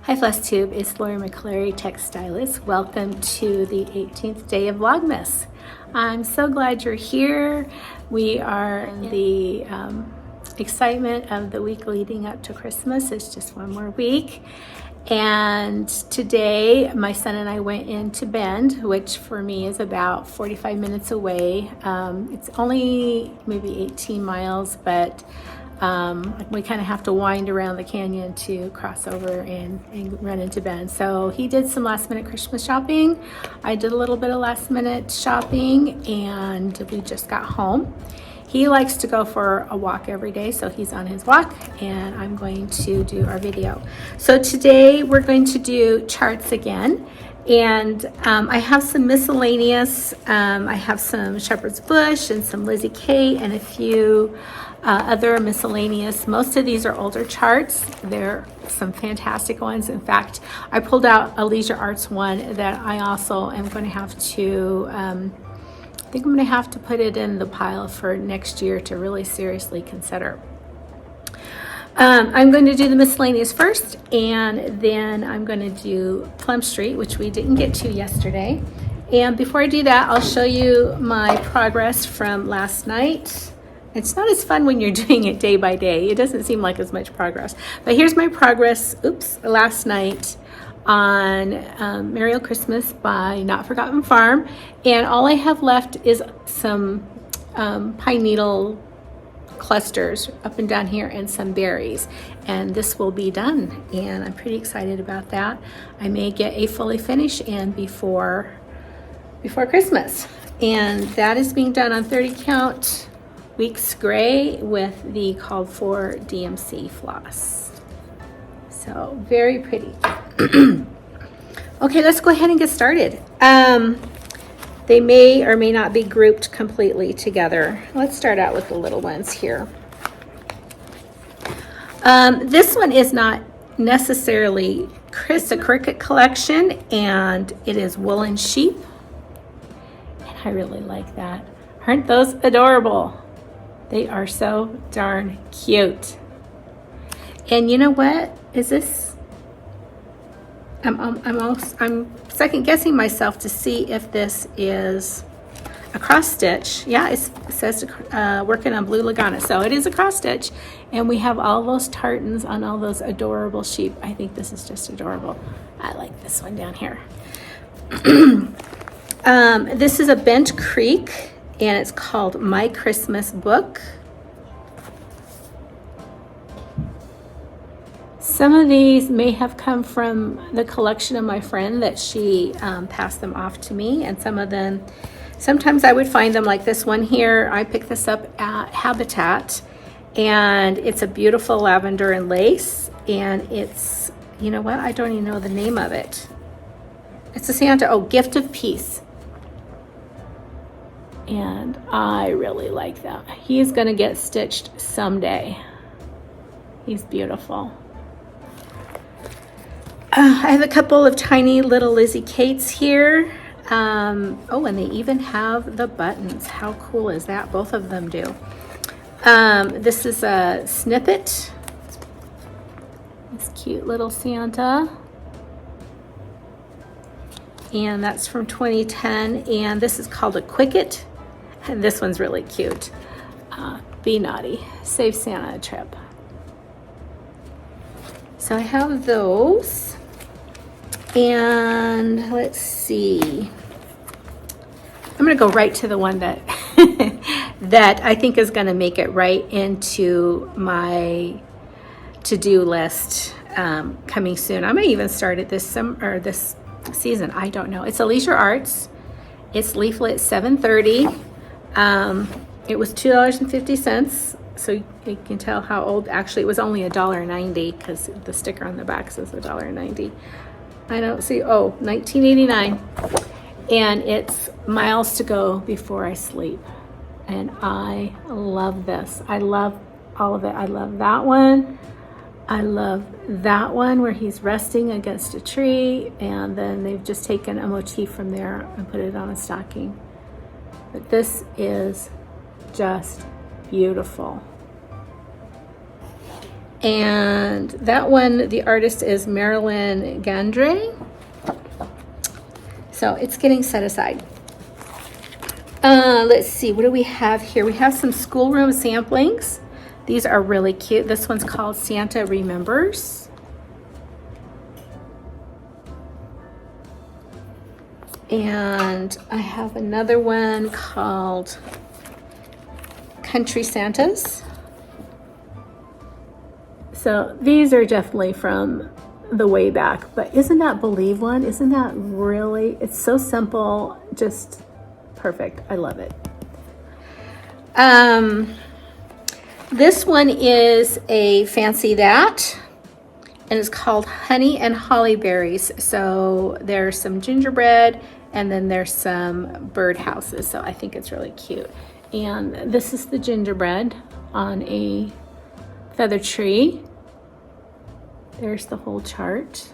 Hi Flosstube, it's Lori McClary, textilist. Welcome to the 18th day of Vlogmas. I'm so glad you're here. We are in the excitement of the week leading up to Christmas. It's just one more week. And today my son and I went into Bend, which for me is about 45 minutes away. It's only maybe 18 miles, but we kind of have to wind around the canyon to cross over and run into Bend. So he did some last minute Christmas shopping. I did a little bit of last minute shopping and we just got home. He likes to go for a walk every day, so he's on his walk and I'm going to do our video. So today we're going to do charts again. And I have some miscellaneous. I have some Shepherd's Bush and some Lizzie Kate and a few other miscellaneous. Most of these are older charts. They're some fantastic ones. In fact, I pulled out a Leisure Arts one that I also am going to have to, I think I'm going to have to put it in the pile for next year to really seriously consider. I'm going to do the miscellaneous first, and then I'm going to do Plum Street, which we didn't get to yesterday. And before I do that, I'll show you my progress from last night. It's not as fun when you're doing it day by day. It doesn't seem like as much progress. But here's my progress, last night on Merry Old Christmas by Not Forgotten Farm. And all I have left is some pine needle clusters up and down here and some berries, and this will be done, and I'm pretty excited about that. I may get a fully finished and before Christmas, and that is being done on 30 count weeks gray with the called for DMC floss. So very pretty. Okay, let's go ahead and get started. They may or may not be grouped completely together. Let's start out with the little ones here. This one is not necessarily a cricket collection, and it is woolen sheep. And I really like that. Aren't those adorable? They are so darn cute. And you know what? Is this? I'm second guessing myself to see if this is a cross stitch. Yeah, it says working on blue Lagana, so it is a cross stitch, and we have all those tartans on all those adorable sheep. I think this is just adorable. I like this one down here. This is a Bent Creek, and it's called My Christmas Book. Some of these may have come from the collection of my friend that she passed them off to me, and some of them, sometimes I would find them like this one here. I picked this up at Habitat, and it's a beautiful lavender and lace, and it's, you know what, I don't even know the name of it. It's a Santa, Gift of Peace. And I really like that. He's gonna get stitched someday. He's beautiful. I have a couple of tiny little Lizzie Kates here. And they even have the buttons. How cool is that? Both of them do. This is a snippet. This cute little Santa. And that's from 2010. And this is called a Quicket. And this one's really cute. Be naughty. Save Santa a trip. So I have those. And let's see. I'm going to go right to the one that that I think is going to make it right into my to-do list coming soon. I may even start it this season. I don't know. It's a Leisure Arts. It's leaflet 730. It was $2.50. So you can tell how old. Actually, it was only $1.90 because the sticker on the back says $1.90. I don't see, 1989. And it's Miles to Go Before I Sleep. And I love this. I love all of it. I love that one. I love that one where he's resting against a tree, and then they've just taken a motif from there and put it on a stocking. But this is just beautiful. And that one, the artist is Marilyn Gandre. So it's getting set aside. Let's see, what do we have here? We have some schoolroom samplings. These are really cute. This one's called Santa Remembers. And I have another one called Country Santas. So these are definitely from the way back, but isn't that Believe one? Isn't that really, it's so simple, just perfect. I love it. This one is a Fancy That, and it's called Honey and Holly Berries. So there's some gingerbread, and then there's some bird houses. So I think it's really cute. And this is the gingerbread on a feather tree. There's the whole chart.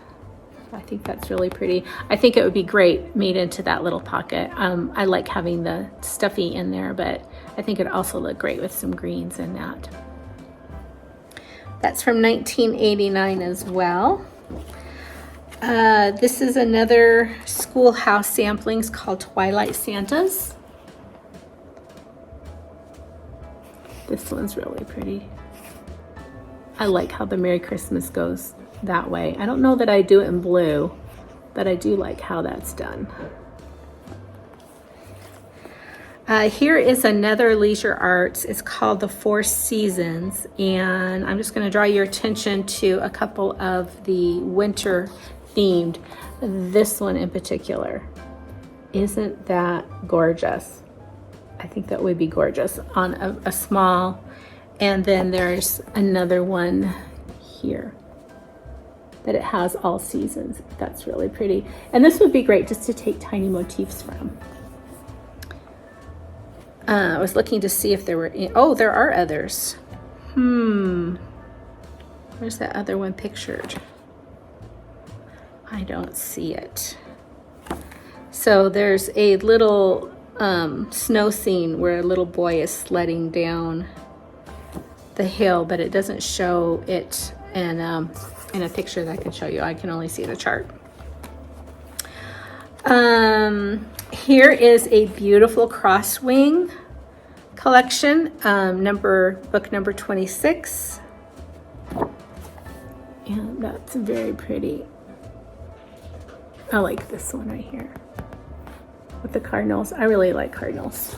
I think that's really pretty. I think it would be great made into that little pocket. I like having the stuffy in there, but I think it'd also look great with some greens in that. That's from 1989 as well. This is another schoolhouse samplings called Twilight Santas. This one's really pretty. I like how the Merry Christmas goes that way. I don't know that I do it in blue, but I do like how that's done. Here is another Leisure Arts. It's called The Four Seasons, and I'm just going to draw your attention to a couple of the winter themed. This one in particular. Isn't that gorgeous? I think that would be gorgeous on a small. And then there's another one here that it has all seasons. That's really pretty. And this would be great just to take tiny motifs from. I was looking to see if there were, oh, there are others. Where's that other one pictured? I don't see it. So there's a little snow scene where a little boy is sledding down the hill, but it doesn't show it in a picture that I can show you. I can only see the chart. Here is a beautiful crosswing collection, book number 26. And that's very pretty. I like this one right here with the cardinals. I really like cardinals.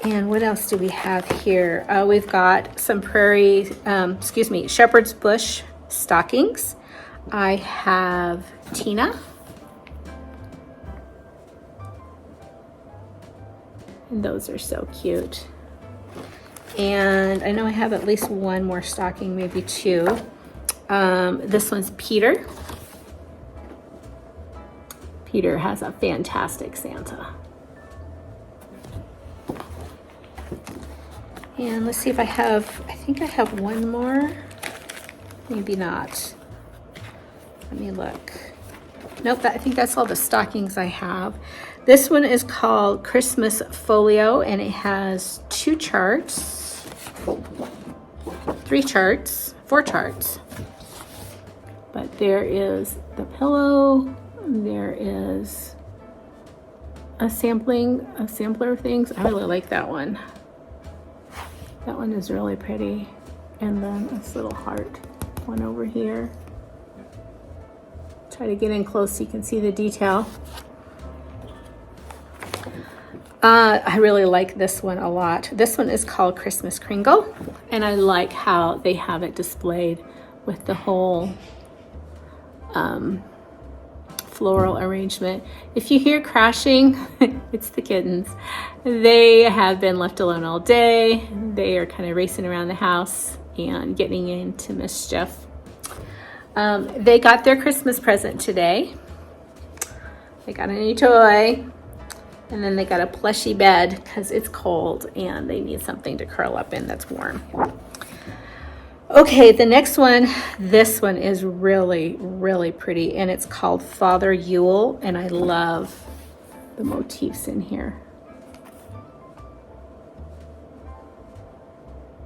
And what else do we have here? We've got some shepherd's bush stockings. I have Tina. And those are so cute. And I know I have at least one more stocking, maybe two. This one's Peter. Peter has a fantastic Santa. And let's see if I think I have one more. Maybe not. Let me look. Nope, I think that's all the stockings I have. This one is called Christmas Folio, and it has 4 charts. But there is the pillow, there is a sampler of things. I really like that one. That one is really pretty. And then this little heart one over here. Try to get in close so you can see the detail. I really like this one a lot. This one is called Christmas Kringle, and I like how they have it displayed with the whole floral arrangement. If you hear crashing, it's the kittens. They have been left alone all day. They are kind of racing around the house and getting into mischief. They got their Christmas present today. They got a new toy, and then they got a plushy bed because it's cold and they need something to curl up in that's warm. Okay, the next one, this one is really, really pretty, and it's called Father Yule, and I love the, the motifs in here.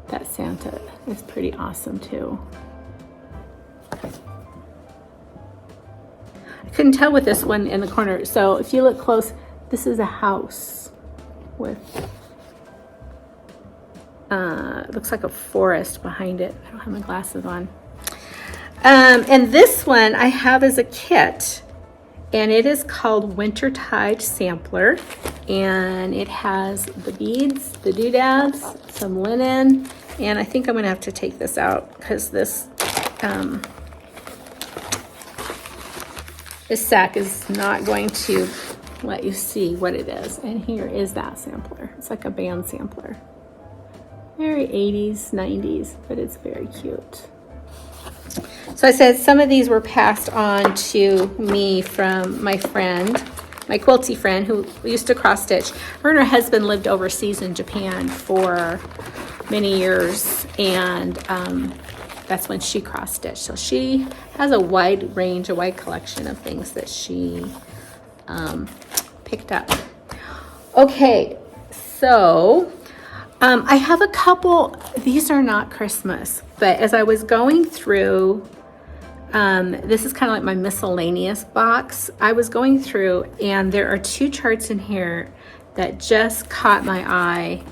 That Santa is pretty awesome too. I couldn't tell with this one in the corner. So if you look close, this is a house with, it looks like a forest behind it. I don't have my glasses on. And this one I have as a kit, and it is called Wintertide Sampler. And it has the beads, the doodads, some linen, and I think I'm gonna have to take this out because this sack is not going to let you see what it is. And here is that sampler. It's like a band sampler. Very 80s, 90s, but it's very cute. So I said some of these were passed on to me from my friend, my quilty friend who used to cross stitch. Her and her husband lived overseas in Japan for many years, and that's when she cross stitched. So she has a wide range, a wide collection of things that she picked up. Okay, so I have a couple, these are not Christmas, but as I was going through, this is kind of like my miscellaneous box. I was going through, and there are 2 charts in here that just caught my eye.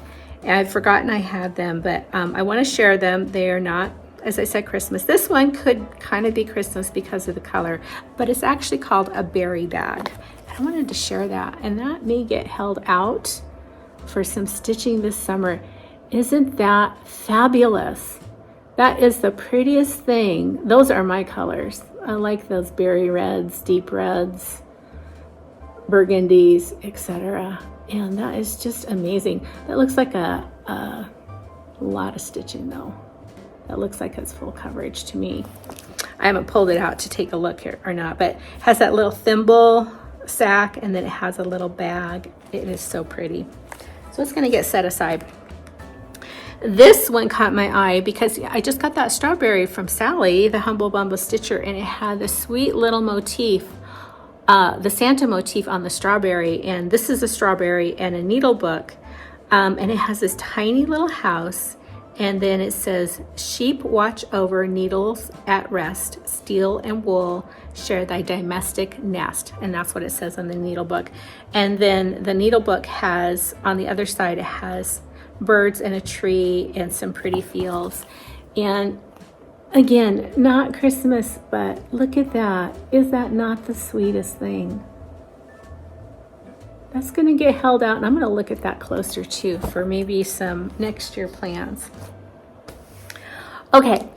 I've forgotten I had them, but I want to share them. They are not, as I said, Christmas. This one could kind of be Christmas because of the color, but it's actually called a berry bag. I wanted to share that, and that may get held out for some stitching this summer. Isn't that fabulous? That is the prettiest thing. Those are my colors. I like those berry reds, deep reds, burgundies, etc. And that is just amazing. That looks like a lot of stitching though. That looks like it's full coverage to me. I haven't pulled it out to take a look here or not, but it has that little thimble sack, and then it has a little bag. It is so pretty. So it's gonna get set aside. This one caught my eye because I just got that strawberry from Sally, the Humble Bumble Stitcher, and it had this sweet little motif, the Santa motif on the strawberry. And this is a strawberry and a needle book. And it has this tiny little house. And then it says, sheep watch over, needles at rest, steel and wool share thy domestic nest. And that's what it says on the needle book. And then the needle book has, on the other side, it has birds and a tree and some pretty fields. And again, not Christmas, but look at that. Is that not the sweetest thing? That's going to get held out, and I'm going to look at that closer too for maybe some next year plans. Okay,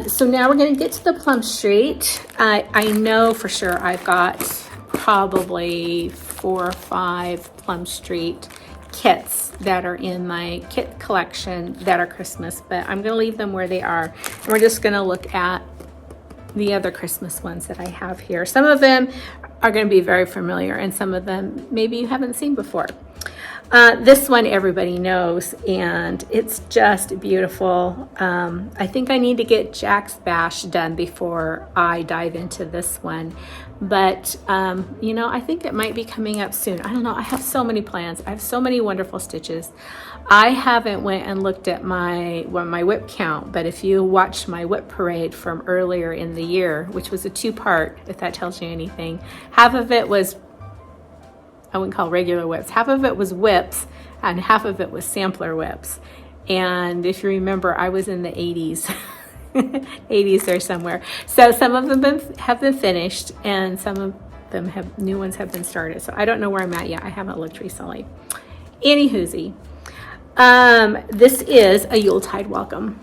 so now we're going to get to the Plum Street. I know for sure I've got probably 4 or 5 Plum Street kits that are in my kit collection that are Christmas, but I'm going to leave them where they are. And we're just going to look at the other Christmas ones that I have here. Some of them are going to be very familiar, and some of them maybe you haven't seen before. This one everybody knows, and it's just beautiful. I think I need to get Jack's Bash done before I dive into this one. But, you know, I think it might be coming up soon. I don't know. I have so many plans. I have so many wonderful stitches. I haven't went and looked at my whip count, but if you watched my whip parade from earlier in the year, which was a 2-part, if that tells you anything, half of it was, I wouldn't call regular whips. Half of it was whips and half of it was sampler whips. And if you remember, I was in the 80s, 80s there somewhere. So some of them have been finished, and some of them have, new ones have been started. So I don't know where I'm at yet. I haven't looked recently. Anywhoosie, this is a Yuletide welcome.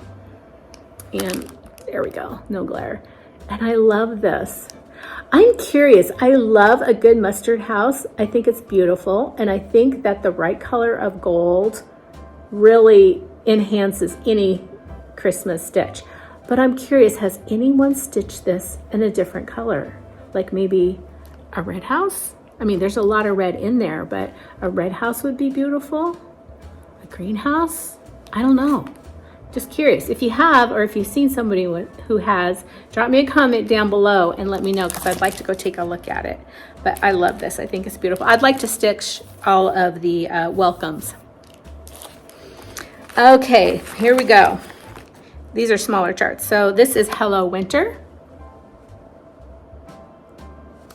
And there we go, no glare. And I love this. I'm curious. I love a good mustard house. I think it's beautiful. And I think that the right color of gold really enhances any Christmas stitch. But I'm curious, has anyone stitched this in a different color? Like maybe a red house? I mean, there's a lot of red in there, but a red house would be beautiful. A greenhouse? I don't know. Just curious. If you have, or if you've seen somebody who has, drop me a comment down below and let me know, because I'd like to go take a look at it. But I love this. I think it's beautiful. I'd like to stitch all of the welcomes. Okay, here we go. These are smaller charts. So this is Hello Winter.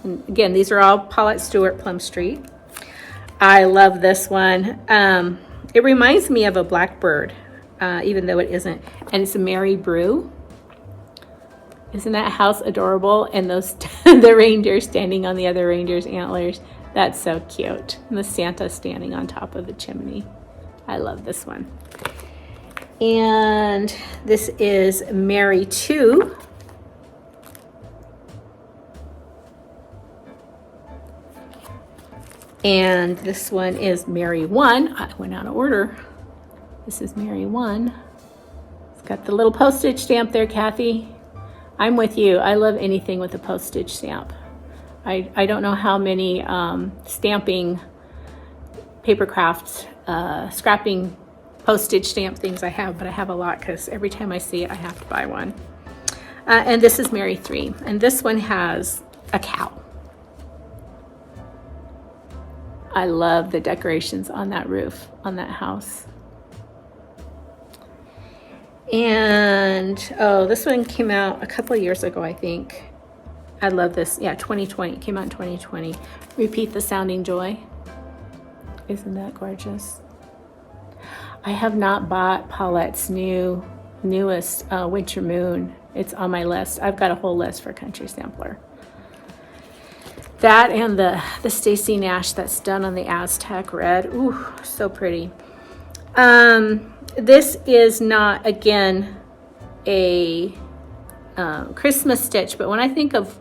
And again, these are all Paulette Stewart, Plum Street. I love this one. It reminds me of a blackbird, even though it isn't. And it's a Mary Brew. Isn't that house adorable? And those the reindeer standing on the other reindeer's antlers. That's so cute. And the Santa standing on top of the chimney. I love this one. And this is Mary 2. And this one is Mary 1. I went out of order. This is Mary 1. It's got the little postage stamp there, Kathy. I'm with you. I love anything with a postage stamp. I don't know how many stamping, paper crafts, scrapping postage stamp things I have, but I have a lot because every time I see it, I have to buy one. And this is Mary 3. And this one has a cow. I love the decorations on that roof, on that house. And, oh, this one came out a couple of years ago, I think. I love this. Yeah, 2020. It came out in 2020. Repeat the Sounding Joy. Isn't that gorgeous? I have not bought Paulette's newest Winter Moon. It's on my list. I've got a whole list for Country Sampler. That and the Stacy Nash that's done on the Aztec red. Ooh, so pretty. This is not, again, a Christmas stitch, but when I think of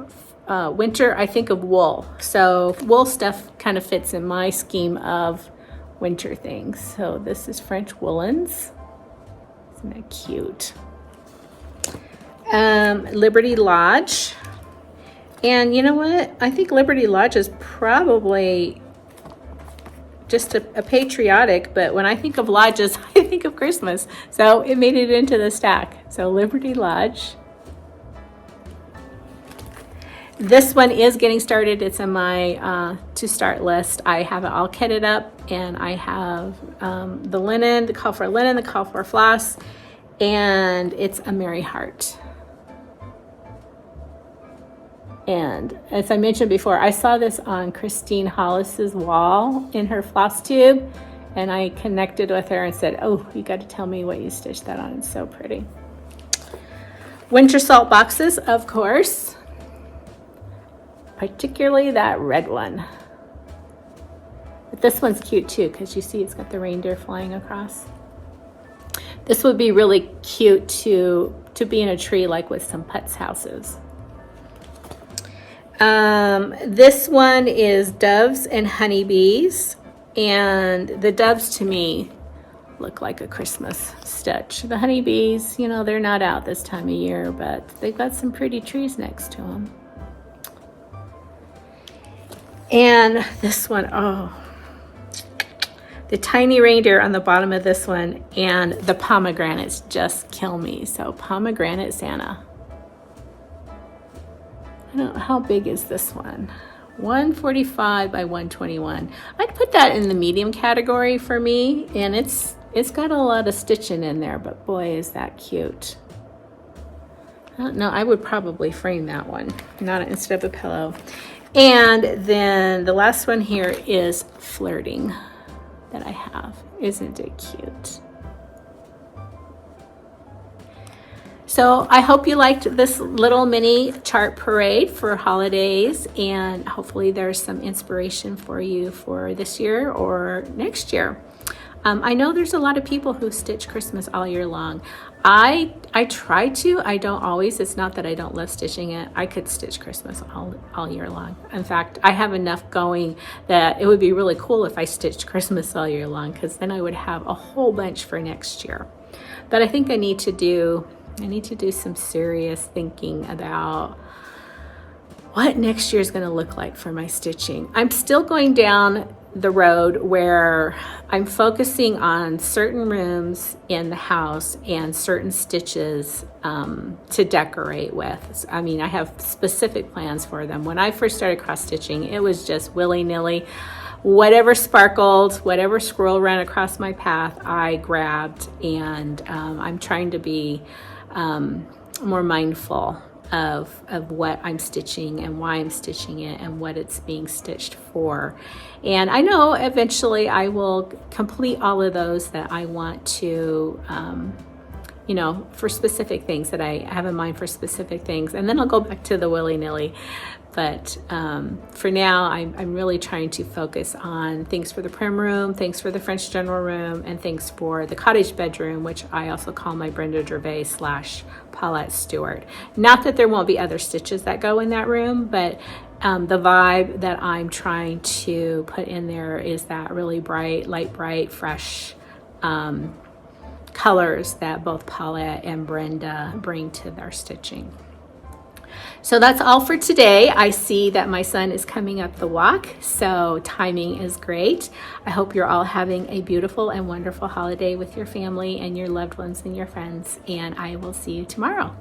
winter, I think of wool. So wool stuff kind of fits in my scheme of winter things. So this is French woolens. Isn't that cute? Liberty Lodge. And you know what? I think Liberty Lodge is probably just a patriotic, but when I think of lodges, I think of Christmas. So it made it into the stack. So Liberty Lodge. This one is getting started. It's in my to start list. I have it all kitted up, and I have the linen, the call for linen, the call for floss, and it's a Merry Heart. And as I mentioned before, I saw this on Christine Hollis's wall in her Flosstube, and I connected with her and said, oh, you got to tell me what you stitched that on. It's so pretty. Winter salt boxes, of course. Particularly that red one. But this one's cute too, because you see it's got the reindeer flying across. This would be really cute to be in a tree, like with some putz houses. This one is doves and honeybees, and the doves to me look like a Christmas stitch. The honeybees, you know, they're not out this time of year, but they've got some pretty trees next to them. And this one, oh, the tiny reindeer on the bottom of this one and the pomegranates just kill me. So pomegranate Santa. I don't know, how big is this one? 145 by 121. I'd put that in the medium category for me, and it's got a lot of stitching in there, but boy, is that cute. I don't know, I would probably frame that one, not instead of a pillow. And then the last one here is Flirting that I have. Isn't it cute? So I hope you liked this little mini chart parade for holidays, and hopefully there's some inspiration for you for this year or next year. I know there's a lot of people who stitch Christmas all year long. I try to. I don't always. It's not that I don't love stitching it. I could stitch Christmas all year long. In fact, I have enough going that it would be really cool if I stitched Christmas all year long, because then I would have a whole bunch for next year. But I think I need to do some serious thinking about what next year is going to look like for my stitching. I'm still going down the road where I'm focusing on certain rooms in the house and certain stitches to decorate with. I mean, I have specific plans for them. When I first started cross stitching, it was just willy-nilly. whatever sparkled, whatever squirrel ran across my path, I grabbed, and I'm trying to be more mindful of what I'm stitching and why I'm stitching it and what it's being stitched for. And I know eventually I will complete all of those that I want to, you know, for specific things that I have in mind for specific things, and then I'll go back to the willy-nilly. But for now, I'm really trying to focus on things for the prim room, things for the French general room, and things for the cottage bedroom, which I also call my Brenda Gervais / Paulette Stewart. Not that there won't be other stitches that go in that room, but the vibe that I'm trying to put in there is that really bright, light bright, fresh colors that both Paulette and Brenda bring to their stitching. So that's all for today. I see that my son is coming up the walk, so timing is great. I hope you're all having a beautiful and wonderful holiday with your family and your loved ones and your friends, and I will see you tomorrow.